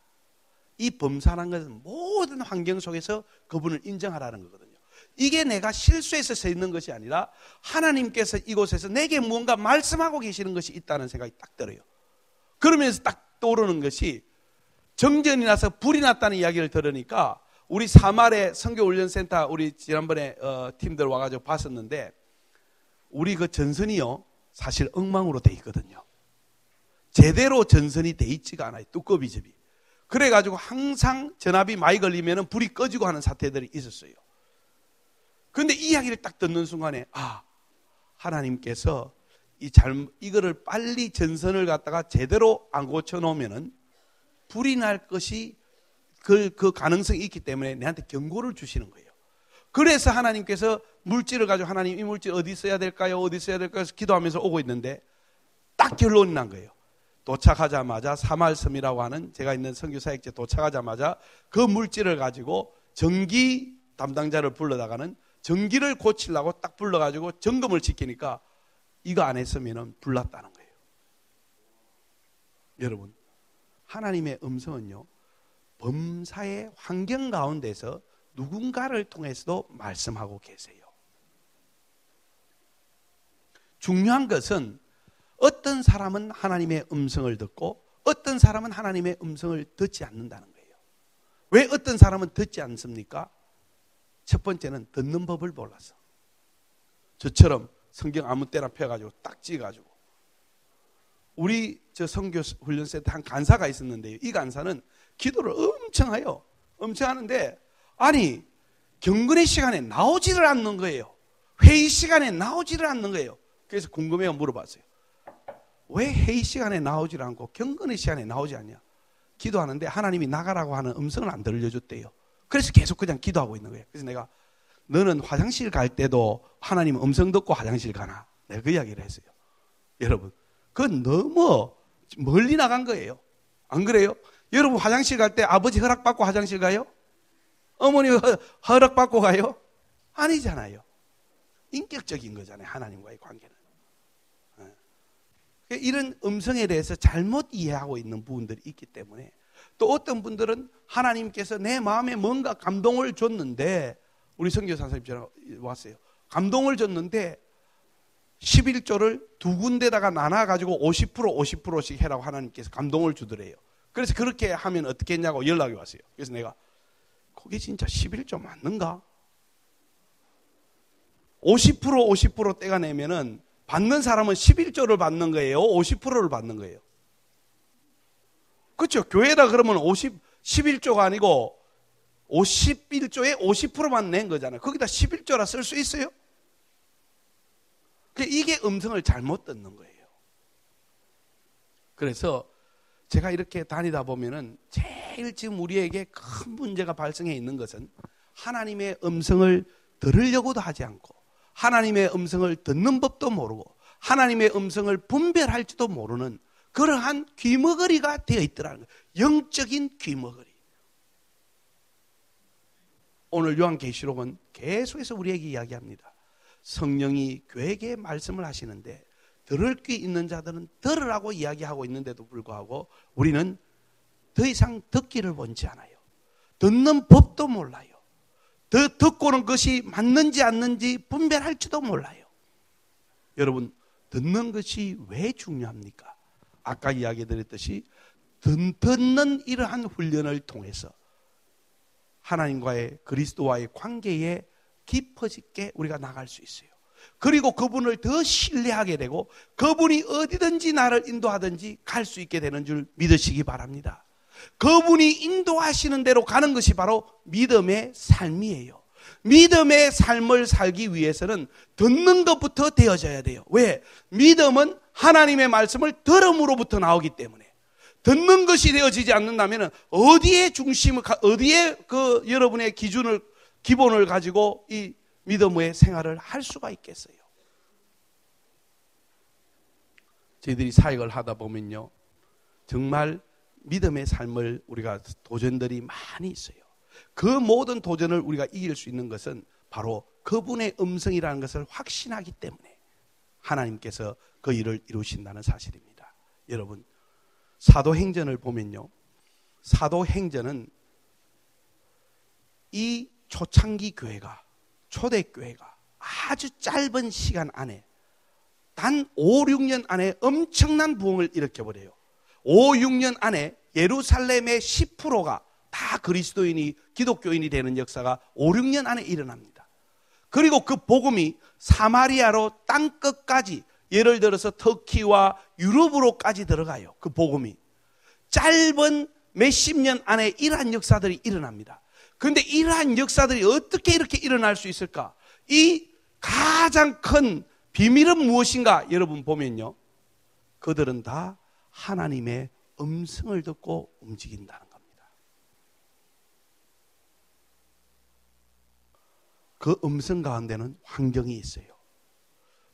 이 범사라는 것은 모든 환경 속에서 그분을 인정하라는 거거든요. 이게 내가 실수해서 서 있는 것이 아니라 하나님께서 이곳에서 내게 무언가 말씀하고 계시는 것이 있다는 생각이 딱 들어요. 그러면서 딱 떠오르는 것이 정전이 나서 불이 났다는 이야기를 들으니까 우리 사마리 선교훈련센터 우리 지난번에 팀들 와가지고 봤었는데 우리 그 전선이요 사실 엉망으로 돼 있거든요. 제대로 전선이 돼 있지가 않아요. 두꺼비집이. 그래가지고 항상 전압이 많이 걸리면 불이 꺼지고 하는 사태들이 있었어요. 그런데 이 이야기를 딱 듣는 순간에 하나님께서 이거를 빨리 전선을 갖다가 제대로 안 고쳐놓으면은 불이 날 것이 그 가능성이 있기 때문에 내한테 경고를 주시는 거예요. 그래서 하나님께서 물질을 가지고 하나님 이 물질 어디 써야 될까요? 어디 써야 될까요? 해서 기도하면서 오고 있는데 딱 결론이 난 거예요. 도착하자마자 사말섬이라고 하는 제가 있는 선교사역지에 도착하자마자 그 물질을 가지고 전기 담당자를 불러다가는 전기를 고치려고 딱 불러가지고 점검을 시키니까 이거 안 했으면 불났다는 거예요. 여러분, 하나님의 음성은요, 범사의 환경 가운데서 누군가를 통해서도 말씀하고 계세요. 중요한 것은 어떤 사람은 하나님의 음성을 듣고 어떤 사람은 하나님의 음성을 듣지 않는다는 거예요. 왜 어떤 사람은 듣지 않습니까? 첫 번째는 듣는 법을 몰라서. 저처럼 성경 아무 때나 펴가지고 딱 찍어가지고. 우리 저 선교 훈련센터 한 간사가 있었는데요. 이 간사는 기도를 엄청 해요. 엄청 하는데 아니 경건의 시간에 나오지를 않는 거예요. 회의 시간에 나오지를 않는 거예요. 그래서 궁금해요. 물어봤어요. 왜 회의 시간에 나오지 않고 경건의 시간에 나오지 않냐? 기도하는데 하나님이 나가라고 하는 음성을 안 들려줬대요. 그래서 계속 그냥 기도하고 있는 거예요. 그래서 내가 너는 화장실 갈 때도 하나님 음성 듣고 화장실 가나? 내가 그 이야기를 했어요. 여러분, 그건 너무 멀리 나간 거예요. 안 그래요? 여러분 화장실 갈 때 아버지 허락받고 화장실 가요? 어머니 허락받고 가요? 아니잖아요. 인격적인 거잖아요. 하나님과의 관계는. 이런 음성에 대해서 잘못 이해하고 있는 부분들이 있기 때문에 또 어떤 분들은 하나님께서 내 마음에 뭔가 감동을 줬는데 우리 선교사 선생님처럼 왔어요. 감동을 줬는데 11조를 두 군데다가 나눠가지고 50%씩 해라고 하나님께서 감동을 주더래요. 그래서 그렇게 하면 어떻게 했냐고 연락이 왔어요. 그래서 내가 그게 진짜 11조 맞는가? 50% 떼가내면은 받는 사람은 11조를 받는 거예요? 50%를 받는 거예요? 그렇죠? 교회다 그러면 11조가 아니고 51조에 50%만 낸 거잖아요. 거기다 11조라 쓸 수 있어요? 이게 음성을 잘못 듣는 거예요. 그래서 제가 이렇게 다니다 보면은 제일 지금 우리에게 큰 문제가 발생해 있는 것은 하나님의 음성을 들으려고도 하지 않고 하나님의 음성을 듣는 법도 모르고 하나님의 음성을 분별할지도 모르는 그러한 귀머거리가 되어 있더라는 거예요. 영적인 귀머거리. 오늘 요한계시록은 계속해서 우리에게 이야기합니다. 성령이 교회에게 말씀을 하시는데 들을 귀 있는 자들은 들으라고 이야기하고 있는데도 불구하고 우리는 더 이상 듣기를 원치 않아요. 듣는 법도 몰라요. 듣고는 것이 맞는지 않는지 분별할지도 몰라요. 여러분, 듣는 것이 왜 중요합니까? 아까 이야기 드렸듯이 듣는 이러한 훈련을 통해서 하나님과의 그리스도와의 관계에 깊어지게 우리가 나갈 수 있어요. 그리고 그분을 더 신뢰하게 되고 그분이 어디든지 나를 인도하든지 갈 수 있게 되는 줄 믿으시기 바랍니다. 그분이 인도하시는 대로 가는 것이 바로 믿음의 삶이에요. 믿음의 삶을 살기 위해서는 듣는 것부터 되어져야 돼요. 왜? 믿음은 하나님의 말씀을 들음으로부터 나오기 때문에 듣는 것이 되어지지 않는다면 어디에 중심을, 어디에 여러분의 기본을 가지고 이 믿음의 생활을 할 수가 있겠어요? 저희들이 사역을 하다 보면요, 정말 믿음의 삶을 우리가 도전들이 많이 있어요. 그 모든 도전을 우리가 이길 수 있는 것은 바로 그분의 음성이라는 것을 확신하기 때문에 하나님께서 그 일을 이루신다는 사실입니다. 여러분, 사도행전을 보면요, 사도행전은 이 초창기 교회가, 초대교회가 아주 짧은 시간 안에 단 5, 6년 안에 엄청난 부흥을 일으켜버려요. 5, 6년 안에 예루살렘의 10%가 다 그리스도인이, 기독교인이 되는 역사가 5, 6년 안에 일어납니다. 그리고 그 복음이 사마리아로 땅끝까지, 예를 들어서 터키와 유럽으로까지 들어가요. 그 복음이 짧은 몇십 년 안에 이러한 역사들이 일어납니다. 그런데 이러한 역사들이 어떻게 이렇게 일어날 수 있을까? 이 가장 큰 비밀은 무엇인가? 여러분 보면요, 그들은 다 하나님의 음성을 듣고 움직인다는 겁니다. 그 음성 가운데는 환경이 있어요.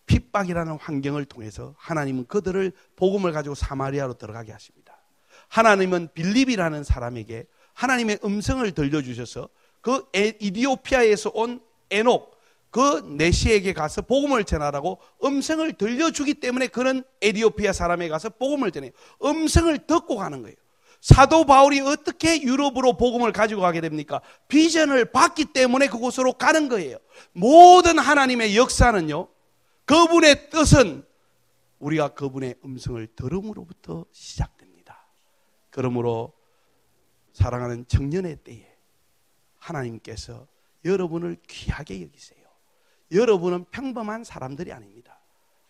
핍박이라는 환경을 통해서 하나님은 그들을 복음을 가지고 사마리아로 들어가게 하십니다. 하나님은 빌립이라는 사람에게 하나님의 음성을 들려주셔서 그 이디오피아에서 온 에녹, 그 내시에게 가서 복음을 전하라고 음성을 들려주기 때문에 그는 에티오피아 사람에 가서 복음을 전해요. 음성을 듣고 가는 거예요. 사도 바울이 어떻게 유럽으로 복음을 가지고 가게 됩니까? 비전을 받기 때문에 그곳으로 가는 거예요. 모든 하나님의 역사는요, 그분의 뜻은 우리가 그분의 음성을 들음으로부터 시작됩니다. 그러므로 사랑하는 청년의 때에 하나님께서 여러분을 귀하게 여기세요. 여러분은 평범한 사람들이 아닙니다.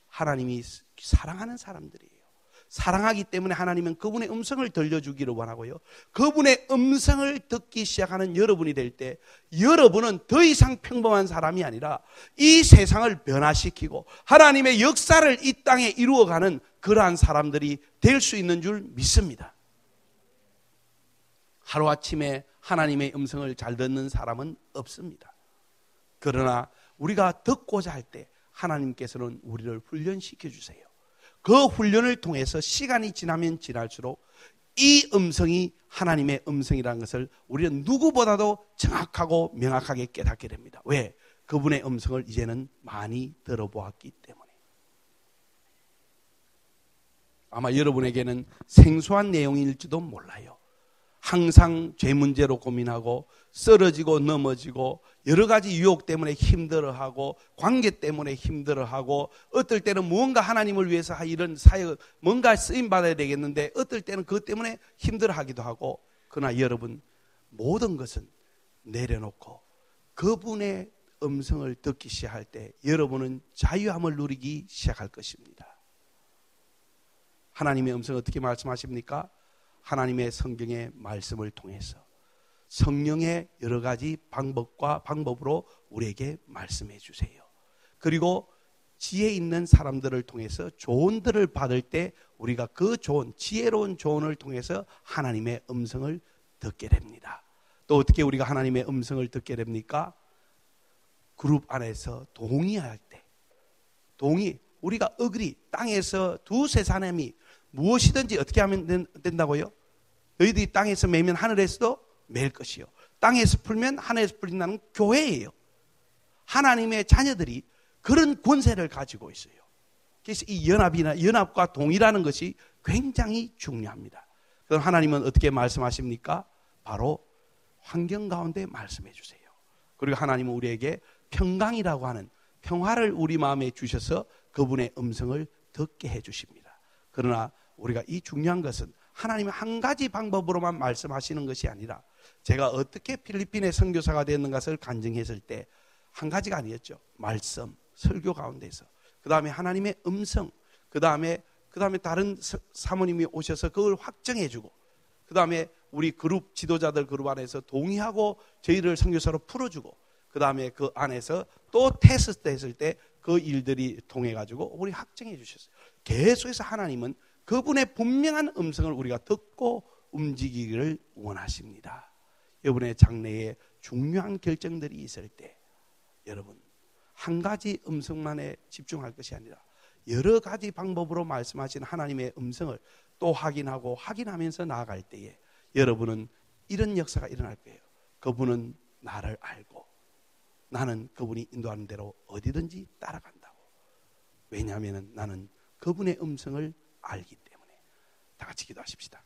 하나님이 사랑하는 사람들이에요. 사랑하기 때문에 하나님은 그분의 음성을 들려주기를 원하고요, 그분의 음성을 듣기 시작하는 여러분이 될 때 여러분은 더 이상 평범한 사람이 아니라 이 세상을 변화시키고 하나님의 역사를 이 땅에 이루어가는 그러한 사람들이 될 수 있는 줄 믿습니다. 하루아침에 하나님의 음성을 잘 듣는 사람은 없습니다. 그러나 우리가 듣고자 할 때 하나님께서는 우리를 훈련시켜 주세요. 그 훈련을 통해서 시간이 지나면 지날수록 이 음성이 하나님의 음성이라는 것을 우리는 누구보다도 정확하고 명확하게 깨닫게 됩니다. 왜? 그분의 음성을 이제는 많이 들어보았기 때문에. 아마 여러분에게는 생소한 내용일지도 몰라요. 항상 죄 문제로 고민하고 쓰러지고 넘어지고 여러 가지 유혹 때문에 힘들어하고 관계 때문에 힘들어하고 어떨 때는 무언가 하나님을 위해서 이런 사역 뭔가 쓰임받아야 되겠는데 어떨 때는 그것 때문에 힘들어하기도 하고, 그러나 여러분 모든 것은 내려놓고 그분의 음성을 듣기 시작할 때 여러분은 자유함을 누리기 시작할 것입니다. 하나님의 음성을 어떻게 말씀하십니까? 하나님의 성경의 말씀을 통해서 성령의 여러 가지 방법으로 우리에게 말씀해 주세요. 그리고 지혜 있는 사람들을 통해서 조언들을 받을 때 우리가 그 조언, 지혜로운 조언을 통해서 하나님의 음성을 듣게 됩니다. 또 어떻게 우리가 하나님의 음성을 듣게 됩니까? 그룹 안에서 동의할 때, 우리가 땅에서 두세 사람이 무엇이든지 어떻게 하면 된다고요? 너희들이 땅에서 매면 하늘에서도 맬 것이요, 땅에서 풀면 하늘에서 풀린다는 교회예요. 하나님의 자녀들이 그런 권세를 가지고 있어요. 그래서 이 연합과 동의라는 것이 굉장히 중요합니다. 그럼 하나님은 어떻게 말씀하십니까? 바로 환경 가운데 말씀해 주세요. 그리고 하나님은 우리에게 평강이라고 하는 평화를 우리 마음에 주셔서 그분의 음성을 듣게 해 주십니다. 그러나 우리가 이 중요한 것은 하나님은 한 가지 방법으로만 말씀하시는 것이 아니라 제가 어떻게 필리핀의 선교사가 됐는가 것을 간증했을 때 한 가지가 아니었죠. 말씀, 설교 가운데서. 그 다음에 하나님의 음성, 그 다음에 다른 사모님이 오셔서 그걸 확정해주고, 그 다음에 우리 그룹 지도자들 그룹 안에서 동의하고 저희를 선교사로 풀어주고, 그 다음에 그 안에서 또 테스트 했을 때 그 일들이 통해가지고 우리 확정해 주셨어요. 계속해서 하나님은 그분의 분명한 음성을 우리가 듣고 움직이기를 원하십니다. 여러분의 장래에 중요한 결정들이 있을 때 여러분 한 가지 음성만에 집중할 것이 아니라 여러 가지 방법으로 말씀하신 하나님의 음성을 또 확인하고 확인하면서 나아갈 때에 여러분은 이런 역사가 일어날 거예요. 그분은 나를 알고 나는 그분이 인도하는 대로 어디든지 따라간다고. 왜냐하면 나는 그분의 음성을 알기 때문에. 다 같이 기도하십시다.